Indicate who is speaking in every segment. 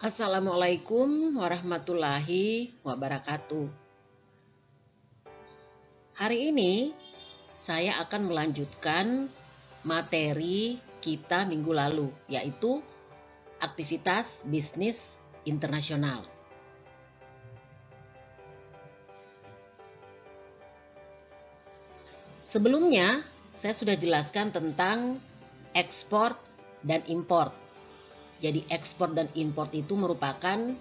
Speaker 1: Assalamualaikum warahmatullahi wabarakatuh. Hari ini saya akan melanjutkan materi kita minggu lalu, yaitu aktivitas bisnis internasional. Sebelumnya, saya sudah jelaskan tentang ekspor dan impor. Jadi ekspor dan impor itu merupakan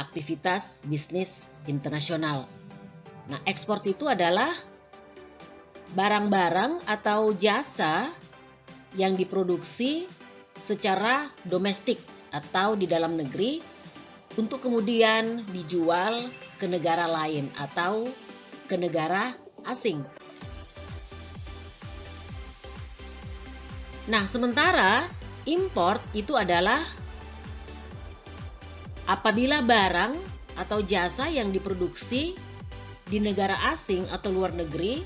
Speaker 1: aktivitas bisnis internasional. Nah, ekspor itu adalah barang-barang atau jasa yang diproduksi secara domestik atau di dalam negeri untuk kemudian dijual ke negara lain atau ke negara asing. Nah, sementara import itu adalah apabila barang atau jasa yang diproduksi di negara asing atau luar negeri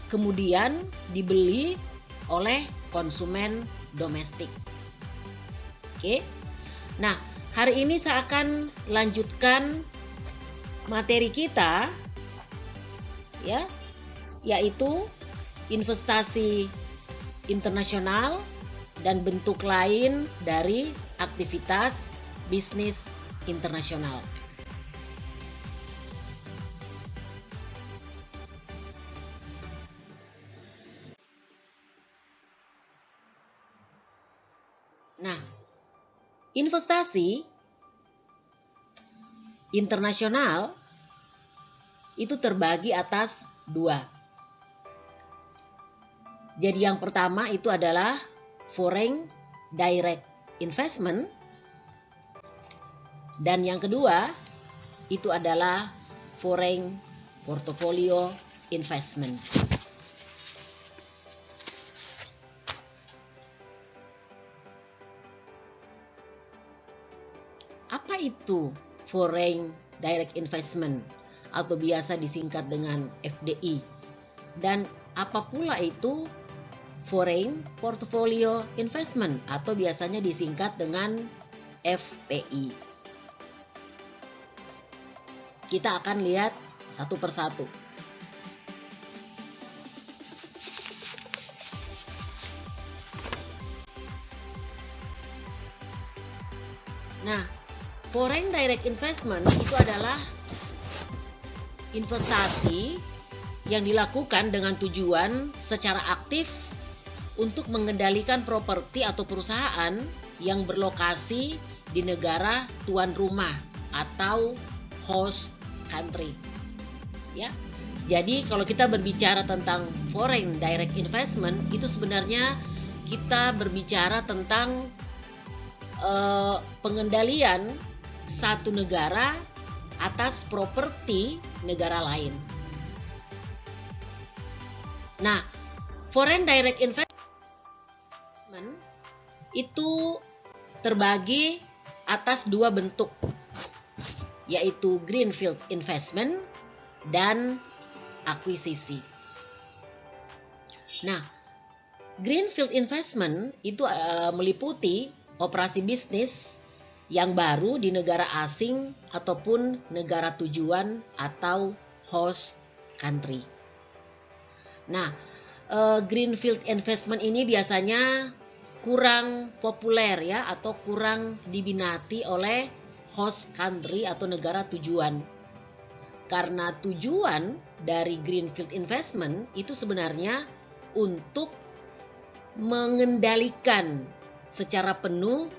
Speaker 1: kemudian dibeli oleh konsumen domestik. Oke. Nah, hari ini saya akan lanjutkan materi kita ya, yaitu investasi internasional dan bentuk lain dari aktivitas bisnis internasional. Nah, investasi internasional itu terbagi atas dua. Jadi yang pertama itu adalah foreign direct investment, dan yang kedua itu adalah foreign portfolio investment. Apa itu foreign direct investment atau biasa disingkat dengan FDI? Dan apa pula itu foreign portfolio investment atau biasanya disingkat dengan FPI? Kita akan lihat satu persatu. Nah, foreign direct investment itu adalah investasi yang dilakukan dengan tujuan secara aktif untuk mengendalikan properti atau perusahaan yang berlokasi di negara tuan rumah atau host country. Ya. Jadi kalau kita berbicara tentang foreign direct investment itu sebenarnya kita berbicara tentang pengendalian satu negara atas properti negara lain. Nah, foreign direct investment itu terbagi atas dua bentuk, yaitu greenfield investment dan akuisisi. Nah, greenfield investment itu meliputi operasi bisnis yang baru di negara asing ataupun negara tujuan atau host country. Nah, greenfield investment ini biasanya kurang populer ya, atau kurang diminati oleh host country atau negara tujuan. Karena tujuan dari greenfield investment itu sebenarnya untuk mengendalikan secara penuh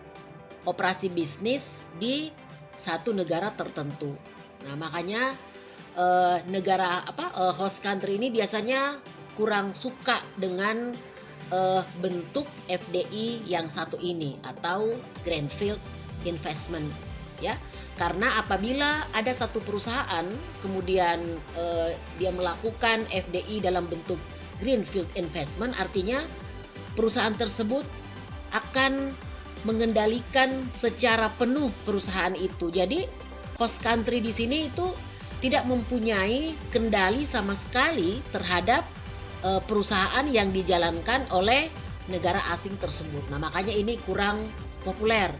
Speaker 1: operasi bisnis di satu negara tertentu. Nah, makanya host country ini biasanya kurang suka dengan bentuk FDI yang satu ini atau greenfield investment ya, karena apabila ada satu perusahaan kemudian dia melakukan FDI dalam bentuk greenfield investment, artinya perusahaan tersebut akan mengendalikan secara penuh perusahaan itu. Jadi host country di sini itu tidak mempunyai kendali sama sekali terhadap perusahaan yang dijalankan oleh negara asing tersebut. Nah, makanya ini kurang populer.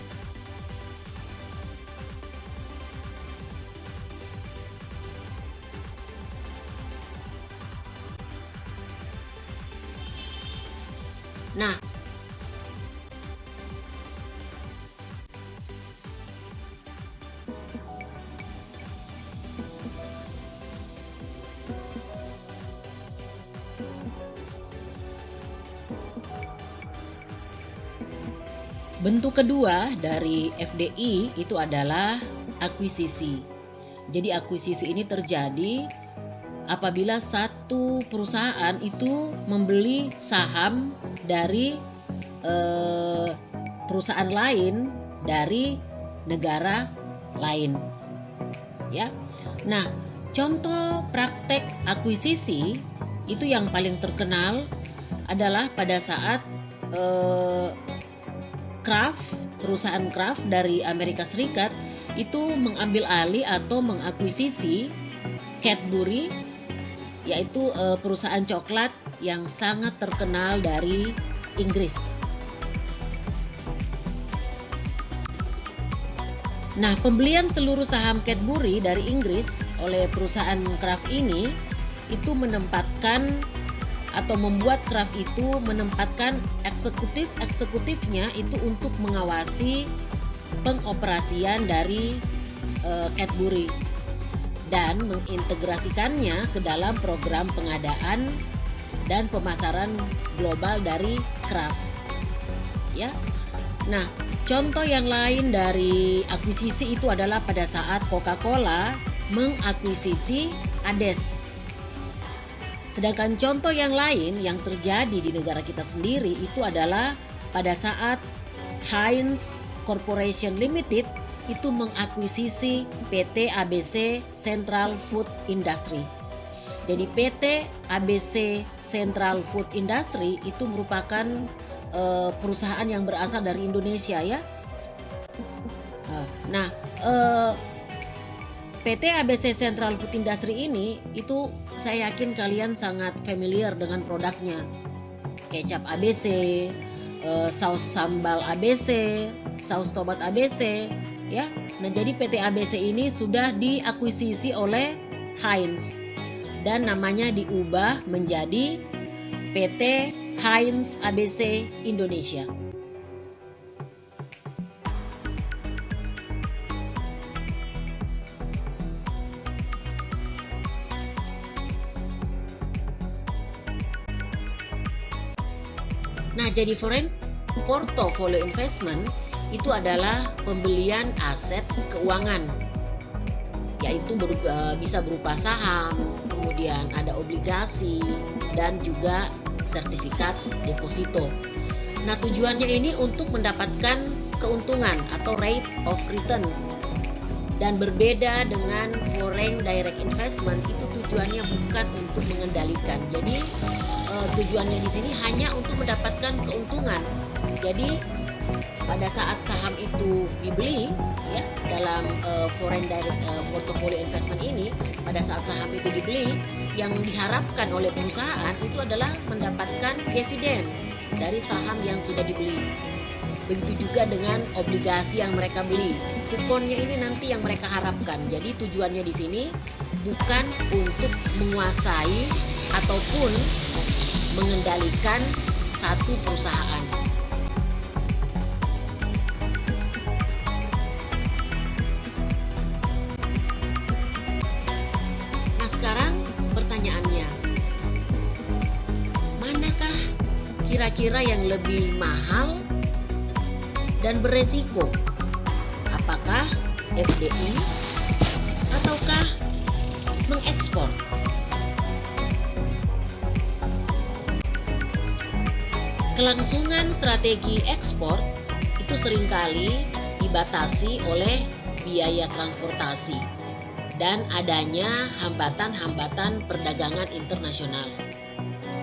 Speaker 1: Nah, bentuk kedua dari FDI itu adalah akuisisi. Jadi akuisisi ini terjadi apabila satu perusahaan itu membeli saham dari perusahaan lain dari negara lain. Ya. Nah, contoh praktek akuisisi itu yang paling terkenal adalah pada saat Kraft, perusahaan Kraft dari Amerika Serikat itu mengambil alih atau mengakuisisi Cadbury, yaitu perusahaan coklat yang sangat terkenal dari Inggris. Nah, pembelian seluruh saham Cadbury dari Inggris oleh perusahaan Kraft ini itu menempatkan atau membuat Kraft itu menempatkan eksekutifnya itu untuk mengawasi pengoperasian dari Cadbury dan mengintegrasikannya ke dalam program pengadaan dan pemasaran global dari Kraft. Ya. Nah, contoh yang lain dari akuisisi itu adalah pada saat Coca-Cola mengakuisisi Ades. Sedangkan contoh yang lain yang terjadi di negara kita sendiri itu adalah pada saat Heinz Corporation Limited itu mengakuisisi PT ABC Central Food Industry. Jadi PT ABC Central Food Industry itu merupakan perusahaan yang berasal dari Indonesia ya. Nah, PT ABC Central Food Industry ini itu saya yakin kalian sangat familiar dengan produknya. Kecap ABC, saus sambal ABC, saus tomat ABC, ya. Nah, jadi PT ABC ini sudah diakuisisi oleh Heinz dan namanya diubah menjadi PT Heinz ABC Indonesia. Nah, jadi foreign portfolio investment itu adalah pembelian aset keuangan, yaitu bisa berupa saham, kemudian ada obligasi, dan juga sertifikat deposito. Nah, tujuannya ini untuk mendapatkan keuntungan atau rate of return. Dan berbeda dengan foreign direct investment, itu tujuannya bukan untuk mengendalikan. Jadi tujuannya di sini hanya untuk mendapatkan keuntungan. Jadi pada saat saham itu dibeli ya dalam foreign direct portfolio investment ini, pada saat saham itu dibeli, yang diharapkan oleh perusahaan itu adalah mendapatkan dividen dari saham yang sudah dibeli. Begitu juga dengan obligasi yang mereka beli. Kuponnya ini nanti yang mereka harapkan. Jadi tujuannya di sini bukan untuk menguasai ataupun mengendalikan satu perusahaan. Nah, sekarang pertanyaannya, manakah kira-kira yang lebih mahal dan beresiko? Apakah FDI ataukah mengekspor? Kelangsungan strategi ekspor itu seringkali dibatasi oleh biaya transportasi dan adanya hambatan-hambatan perdagangan internasional.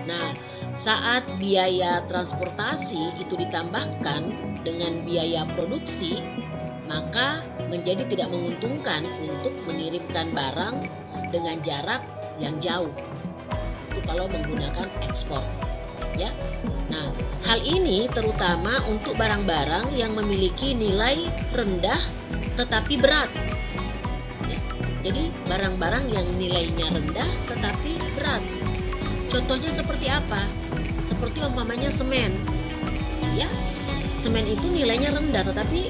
Speaker 1: Nah, saat biaya transportasi itu ditambahkan dengan biaya produksi, maka menjadi tidak menguntungkan untuk mengirimkan barang dengan jarak yang jauh. Itu kalau menggunakan ekspor. Ya. Nah, hal ini terutama untuk barang-barang yang memiliki nilai rendah tetapi berat. Ya. Jadi barang-barang yang nilainya rendah tetapi berat. Contohnya seperti apa? Seperti umpamanya semen. ya. Semen itu nilainya rendah tetapi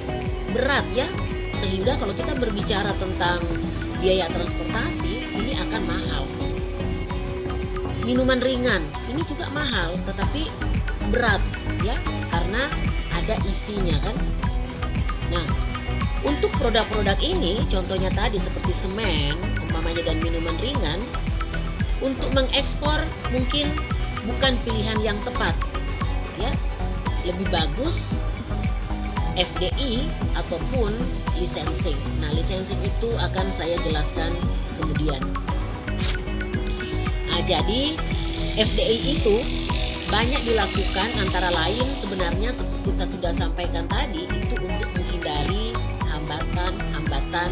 Speaker 1: berat ya, sehingga kalau kita berbicara tentang biaya transportasi ini akan mahal. Minuman ringan ini juga mahal tetapi berat ya, karena ada isinya kan. Nah, untuk produk-produk ini contohnya tadi seperti semen umpamanya dan minuman ringan, untuk mengekspor mungkin bukan pilihan yang tepat ya. Lebih bagus FDI ataupun licensing. Nah, licensing itu akan saya jelaskan kemudian. Nah, jadi FDI itu banyak dilakukan antara lain sebenarnya seperti saya sudah sampaikan tadi, itu untuk menghindari hambatan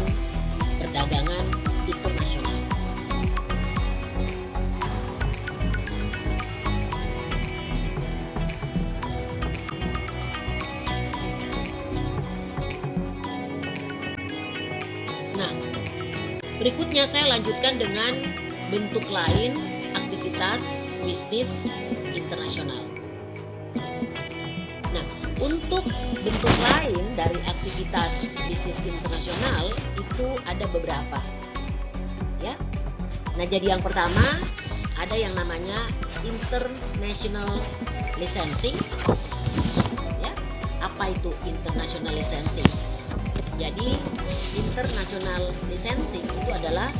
Speaker 1: perdagangan internasional. Nah, berikutnya saya lanjutkan dengan bentuk lain aktivitas bisnis internasional. Nah, untuk bentuk lain dari aktivitas bisnis internasional itu ada beberapa. Ya. Nah, jadi yang pertama ada yang namanya international licensing. Ya. Apa itu international licensing? Jadi international licensing itu adalah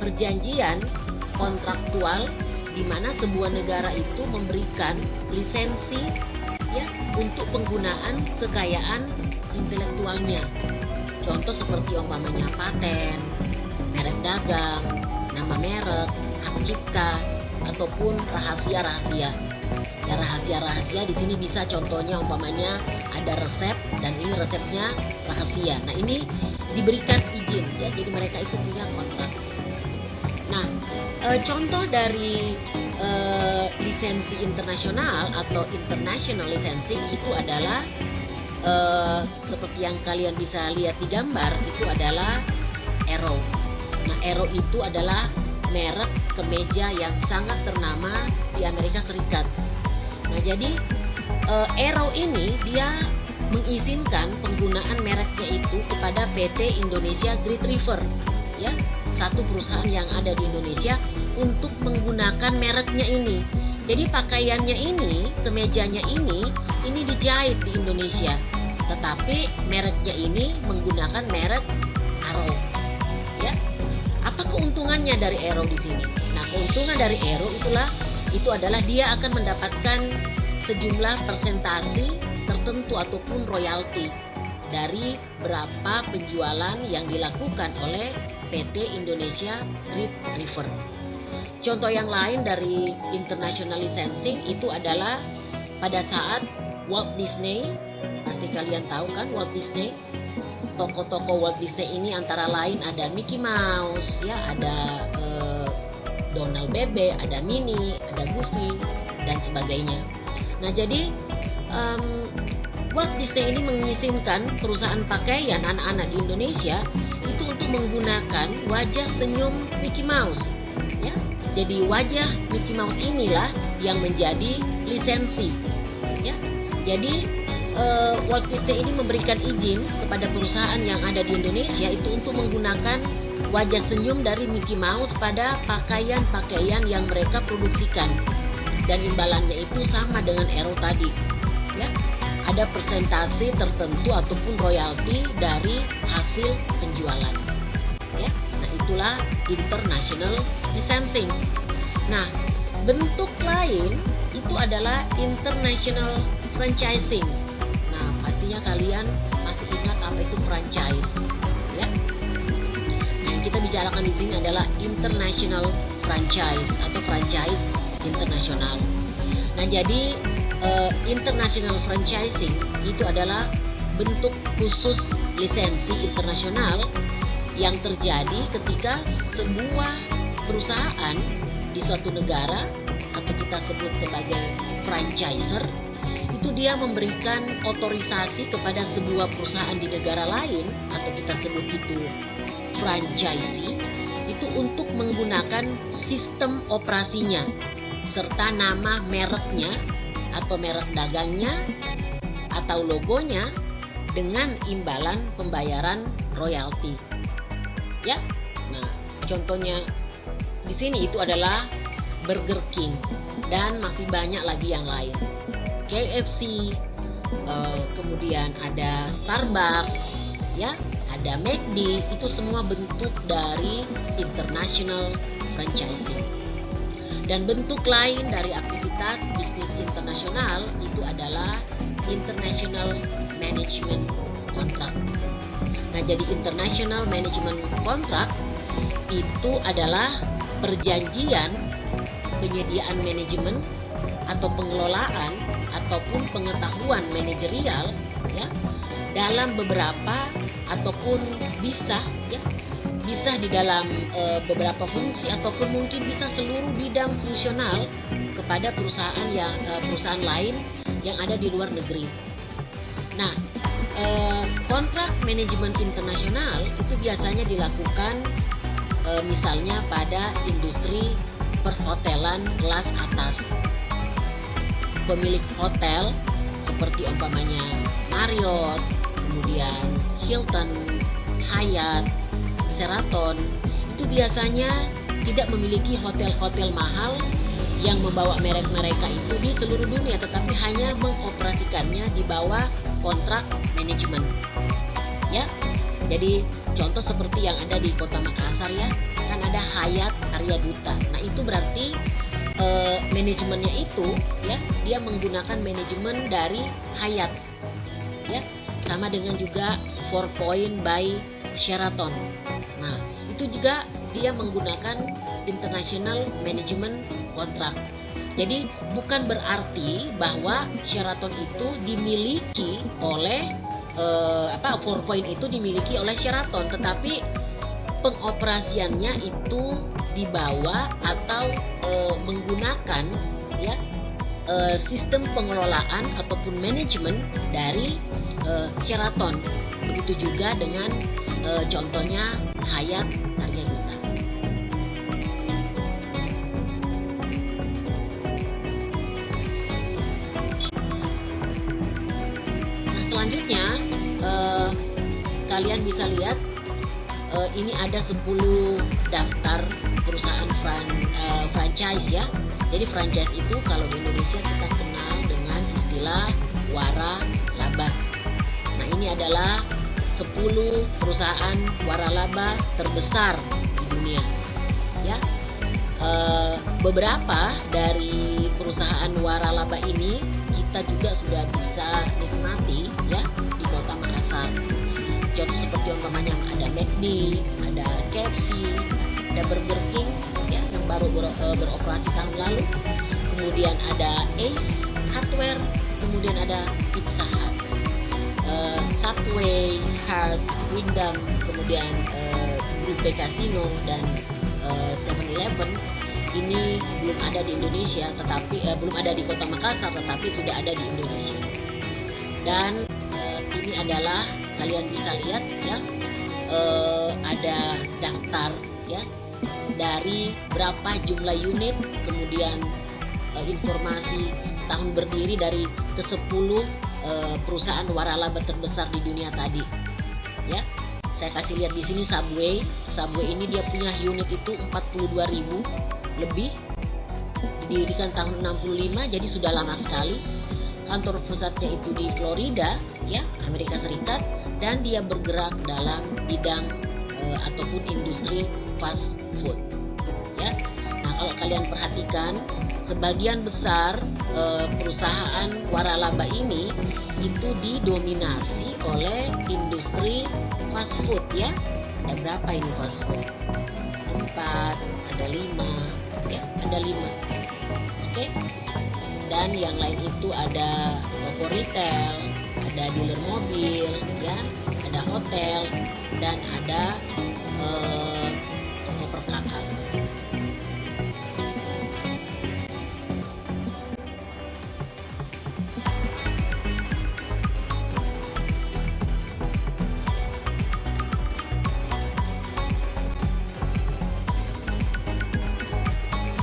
Speaker 1: perjanjian kontraktual di mana sebuah negara itu memberikan lisensi ya untuk penggunaan kekayaan intelektualnya. Contoh seperti umpamanya paten, merek dagang, nama merek, hak cipta ataupun rahasia-rahasia. Ya, rahasia-rahasia di sini bisa contohnya umpamanya ada resep dan ini resepnya rahasia. Nah, ini diberikan izin ya, jadi mereka itu punya kontrak. Nah, contoh dari lisensi internasional atau international licensing itu adalah seperti yang kalian bisa lihat di gambar, itu adalah Arrow. Nah, Arrow itu adalah merek kemeja yang sangat ternama di Amerika Serikat. Nah, jadi Arrow ini dia mengizinkan penggunaan mereknya itu kepada PT Indonesia Great River, ya, satu perusahaan yang ada di Indonesia untuk menggunakan mereknya ini. Jadi pakaiannya ini, kemejanya ini dijahit di Indonesia, tetapi mereknya ini menggunakan merek Arrow. Ya, apa keuntungannya dari Arrow di sini? Nah, keuntungan dari Arrow itu adalah dia akan mendapatkan sejumlah persentase tertentu ataupun royalti dari berapa penjualan yang dilakukan oleh PT Indonesia Great River. Contoh yang lain dari international licensing itu adalah pada saat Walt Disney, pasti kalian tahu kan Walt Disney. Toko-toko Walt Disney ini antara lain ada Mickey Mouse, ya, ada Donald Bebe, ada Minnie, ada Goofy dan sebagainya. Nah, jadi Walt Disney ini mengizinkan perusahaan pakaian anak-anak di Indonesia itu untuk menggunakan wajah senyum Mickey Mouse, ya. Jadi wajah Mickey Mouse inilah yang menjadi lisensi, ya. Jadi Walt Disney ini memberikan izin kepada perusahaan yang ada di Indonesia itu untuk menggunakan wajah senyum dari Mickey Mouse pada pakaian-pakaian yang mereka produksikan, dan imbalannya itu sama dengan Arrow tadi, ya. Ada persentase tertentu ataupun royalti dari hasil penjualan, ya. Nah, itulah international licensing. Nah, bentuk lain itu adalah international franchising. Nah, pastinya kalian masih ingat apa itu franchise, ya. Nah, yang kita bicarakan di sini adalah international franchise atau franchise internasional. Nah, jadi international franchising itu adalah bentuk khusus lisensi internasional yang terjadi ketika sebuah perusahaan di suatu negara atau kita sebut sebagai franchiser itu dia memberikan otorisasi kepada sebuah perusahaan di negara lain atau kita sebut itu franchisee itu untuk menggunakan sistem operasinya serta nama mereknya atau merek dagangnya atau logonya dengan imbalan pembayaran royalti. Ya. Nah, contohnya di sini itu adalah Burger King dan masih banyak lagi yang lain. KFC, kemudian ada Starbucks, ya, ada McD, itu semua bentuk dari international franchising. Dan bentuk lain dari aktivitas bisnis internasional itu adalah international management contract. Nah, jadi international management contract itu adalah perjanjian penyediaan manajemen atau pengelolaan ataupun pengetahuan manajerial, ya, dalam beberapa ataupun bisa di dalam beberapa fungsi ataupun mungkin bisa seluruh bidang fungsional kepada perusahaan lain yang ada di luar negeri. Nah, kontrak manajemen internasional itu biasanya dilakukan misalnya pada industri perhotelan kelas atas. Pemilik hotel seperti umpamanya Marriott, kemudian Hilton, Hyatt, Sheraton, itu biasanya tidak memiliki hotel-hotel mahal yang membawa merek mereka itu di seluruh dunia, tetapi hanya mengoperasikannya di bawah kontrak manajemen. Ya, jadi contoh seperti yang ada di Kota Makassar, ya, kan ada Hyatt Aryaduta. Nah, itu berarti manajemennya itu, ya, dia menggunakan manajemen dari Hyatt, ya, sama dengan juga 4 Point by Sheraton. Nah, itu juga dia menggunakan international management contract. Jadi bukan berarti bahwa Sheraton itu dimiliki oleh 4 Point itu dimiliki oleh Sheraton, tetapi pengoperasiannya itu dibawa atau menggunakan, ya, sistem pengelolaan ataupun manajemen dari Sheraton. Begitu juga dengan contohnya Hyatt Aryaduta. Nah, selanjutnya kalian bisa lihat ini ada 10 daftar perusahaan franchise, ya. Jadi franchise itu kalau di Indonesia kita kenal dengan istilah waralaba. Nah, ini adalah 10 perusahaan waralaba terbesar di dunia, ya. Beberapa dari perusahaan waralaba ini kita juga sudah bisa nikmati, ya, di Kota Makassar. Contoh seperti umpamanya ada McD, ada KFC, ada Burger King, ya, yang baru beroperasi tahun lalu. Kemudian ada Ace Hardware, kemudian ada Pizza Hut, Subway, Harrods, Wyndham, kemudian Grup B Casino dan 7-Eleven. Ini belum ada di Indonesia, tetapi belum ada di Kota Makassar, tetapi sudah ada di Indonesia. Dan ini adalah kalian bisa lihat, ya, ada daftar, ya, dari berapa jumlah unit, kemudian informasi tahun berdiri dari ke-10 perusahaan waralaba terbesar di dunia tadi, ya. Saya kasih lihat di sini Subway. Subway ini dia punya unit itu 42.000 lebih, didirikan tahun 65, jadi sudah lama sekali. Kantor pusatnya itu di Florida, ya, Amerika Serikat, dan dia bergerak dalam bidang ataupun industri fast food, ya. Nah, kalau kalian perhatikan, sebagian besar perusahaan waralaba ini itu didominasi oleh industri fast food, ya. Ada berapa ini fast food? 4, ada 5, ya, ada 5. Oke. Dan yang lain itu ada toko retail, ada dealer mobil, ya, ada hotel, dan ada toko perkakas.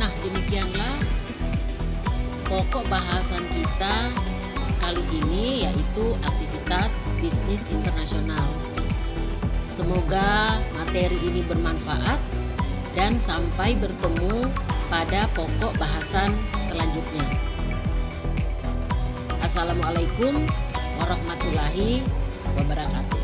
Speaker 1: Nah, demikianlah pokok bahasan kita kita kali ini, yaitu aktivitas bisnis internasional. Semoga materi ini bermanfaat dan sampai bertemu pada pokok bahasan selanjutnya. Assalamualaikum warahmatullahi wabarakatuh.